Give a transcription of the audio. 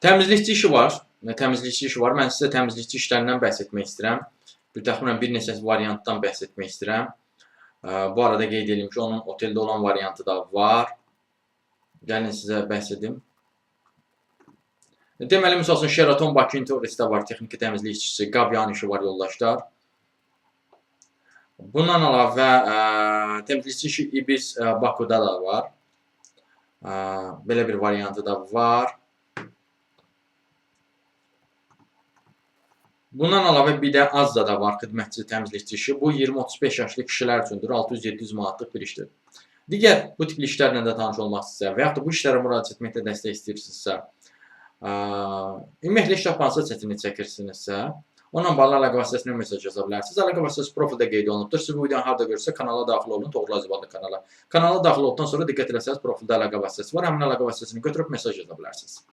Təmizlikçi işi var. Təmizlikçi işi var. Mən sizə təmizlikçi işlərindən bəhs etmək istəyirəm. Təxminən bir neçə variantdan bəhs etmək istəyirəm. Bu arada qeyd edeyim ki, onun oteldə olan variantı da var. Gəlin sizə bəhs edim. Deməli, misal üçün, Sheraton Bakı Intouristdə var, texniki təmizlik işçisi, Qabyan işi var, yoldaşlar. Bundan əlavə, təmizlikçi işi Ibis Bakuda da var. Belə bir variantı da var. Bundan əlavə bir də Azda da var xidmətçi təmizlikçi işi. Bu 20-35 yaşlı kişilər üçündür. 600-700 manatlıq bir işdir. Digər bu tipli işlərlə də tanış olmaq istəyirsə və yaxud da bu işlərə müraciət etməkdə dəstək istəyirsinizsə, ümumiyyətlə iş tapansa çətinlik çəkirsinizsə, onunla bağlı əlaqə vasitəsilə mesaj yaza bilərsiniz. Əlaqə vasitəsi profildə qeyd olunubdur. Siz bu videonu harda görürsə kanala daxil olun, Toğrul Azəbalı kanala. Kanala daxil olduqdan sonra diqqət etsəniz, profildə əlaqə vasitəsi var. Həmin əlaqə vasitəsini götürüb mesaj yaza bilərsiniz.